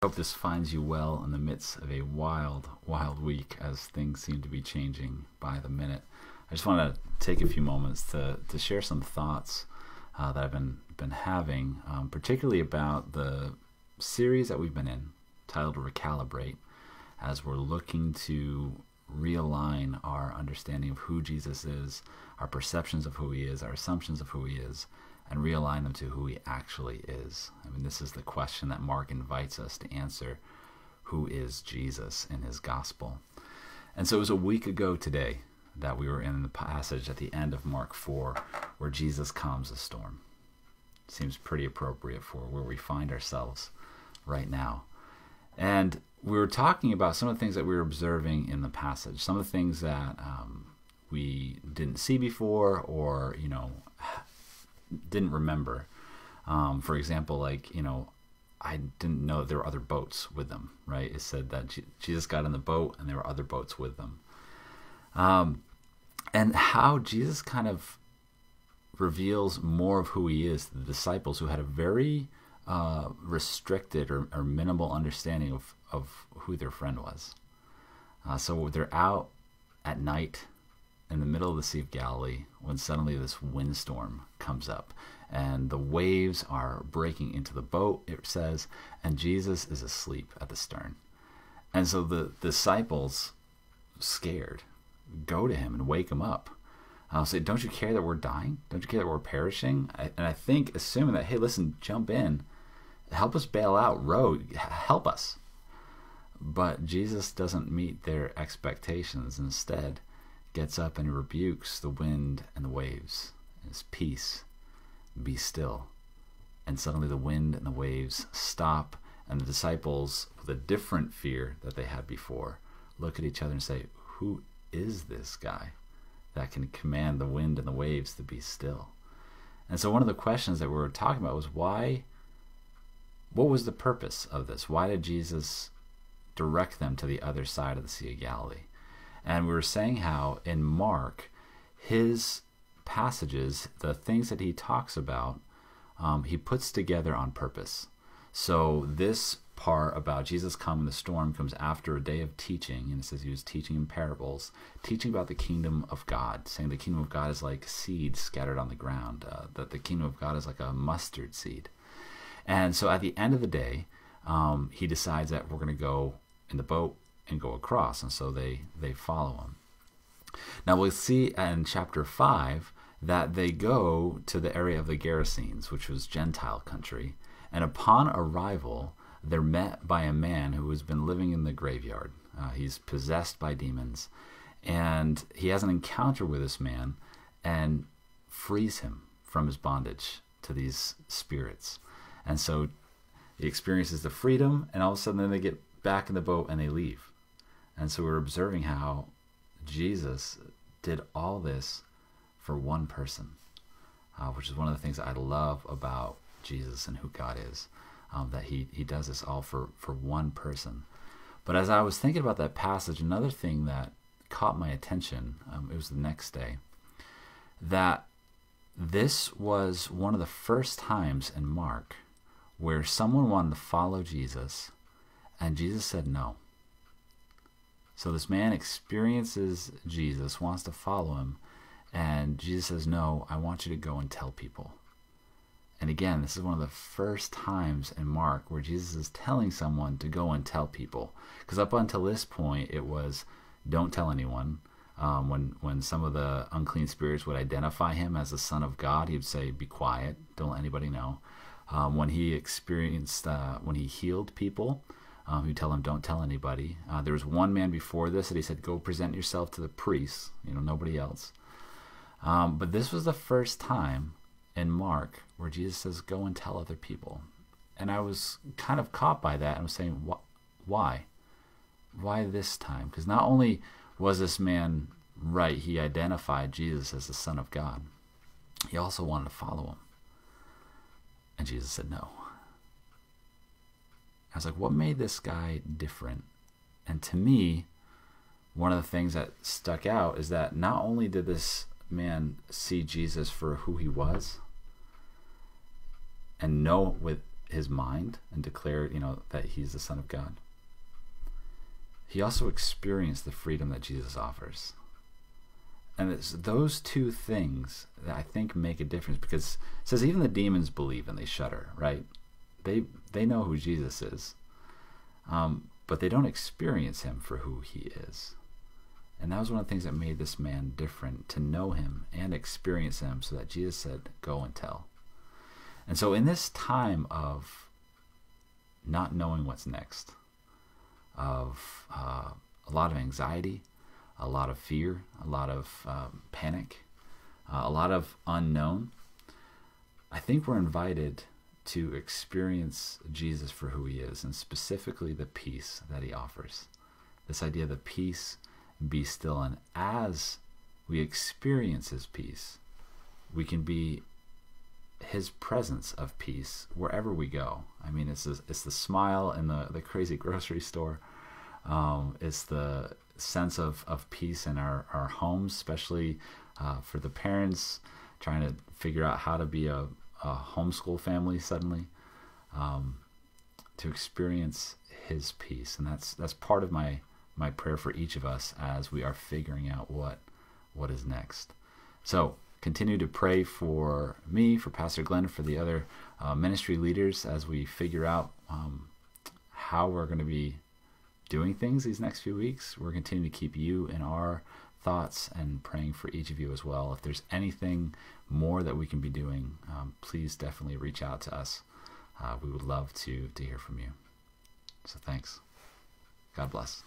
Hope this finds you well in the midst of a wild, wild week as things seem to be changing by the minute. I just want to take a few moments to share some thoughts that I've been having, particularly about the series that we've been in, titled Recalibrate, as we're looking to realign our understanding of who Jesus is, our perceptions of who he is, our assumptions of who he is, and realign them to who he actually is. I mean, this is the question that Mark invites us to answer. Who is Jesus in his gospel? And so it was a week ago today that we were in the passage at the end of Mark 4 where Jesus calms the storm. Seems pretty appropriate for where we find ourselves right now. And we were talking about some of the things that we were observing in the passage, some of the things that we didn't see before or, didn't remember. For example, I didn't know there were other boats with them, right? It said that Jesus got in the boat and there were other boats with them. And how Jesus kind of reveals more of who he is to the disciples who had a very restricted or minimal understanding of who their friend was. So they're out at night in the middle of the Sea of Galilee when suddenly this windstorm comes up and the waves are breaking into the boat, it says, and Jesus is asleep at the stern. And so the disciples, scared, go to him and wake him up. Say, don't you care that we're dying? Don't you care that we're perishing? And I think, assuming that, hey, listen, jump in, help us bail out, row, help us. But Jesus doesn't meet their expectations. Instead, gets up and rebukes the wind and the waves. His peace, be still. And suddenly the wind and the waves stop, and the disciples, with a different fear that they had before, look at each other and say, who is this guy that can command the wind and the waves to be still? And so one of the questions that we were talking about was what was the purpose of this? Why did Jesus direct them to the other side of the Sea of Galilee? And we were saying how in Mark, his passages, the things that he talks about, he puts together on purpose. So this part about Jesus calming the storm comes after a day of teaching, and it says he was teaching in parables, teaching about the kingdom of God, saying the kingdom of God is like seed scattered on the ground, that the kingdom of God is like a mustard seed. And so at the end of the day, he decides that we're going to go in the boat and go across, and so they follow him. Now we'll see in chapter 5 that they go to the area of the Gerasenes, which was Gentile country, and upon arrival, they're met by a man who has been living in the graveyard. He's possessed by demons, and he has an encounter with this man and frees him from his bondage to these spirits. And so he experiences the freedom, and all of a sudden then they get back in the boat and they leave. And so we're observing how Jesus did all this for one person, which is one of the things I love about Jesus and who God is, that he does this all for one person. But as I was thinking about that passage, another thing that caught my attention, it was the next day, that this was one of the first times in Mark where someone wanted to follow Jesus and Jesus said no. So this man experiences Jesus, wants to follow him, and Jesus says, no, I want you to go and tell people. And again, this is one of the first times in Mark where Jesus is telling someone to go and tell people. Because up until this point, it was, don't tell anyone. When some of the unclean spirits would identify him as the Son of God, he would say, be quiet, don't let anybody know. When he healed people, he'd tell them, don't tell anybody. There was one man before this that he said, go present yourself to the priests, nobody else. But this was the first time in Mark where Jesus says, go and tell other people. And I was kind of caught by that and was saying, why? Why this time? Because not only was this man right, he identified Jesus as the Son of God, he also wanted to follow him. And Jesus said no. I was like, what made this guy different? And to me, one of the things that stuck out is that not only did this man see Jesus for who he was and know with his mind and declare, that he's the Son of God. He also experienced the freedom that Jesus offers. And it's those two things that I think make a difference, because it says even the demons believe and they shudder, right? They know who Jesus is, but they don't experience him for who he is. And that was one of the things that made this man different, to know him and experience him, so that Jesus said, go and tell. And so in this time of not knowing what's next, of a lot of anxiety, a lot of fear, a lot of panic, a lot of unknown, I think we're invited to experience Jesus for who he is, and specifically the peace that he offers. This idea that peace, be still, and as we experience his peace, we can be his presence of peace wherever we go. I mean, it's the smile in the crazy grocery store. It's the sense of peace in our homes, especially for the parents trying to figure out how to be a homeschool family suddenly, to experience his peace. And that's part of my prayer for each of us as we are figuring out what is next. So continue to pray for me, for Pastor Glenn, for the other ministry leaders as we figure out how we're going to be doing things these next few weeks. We're continuing to keep you in our thoughts and praying for each of you as well. If there's anything more that we can be doing, please definitely reach out to us. We would love to hear from you. So thanks. God bless.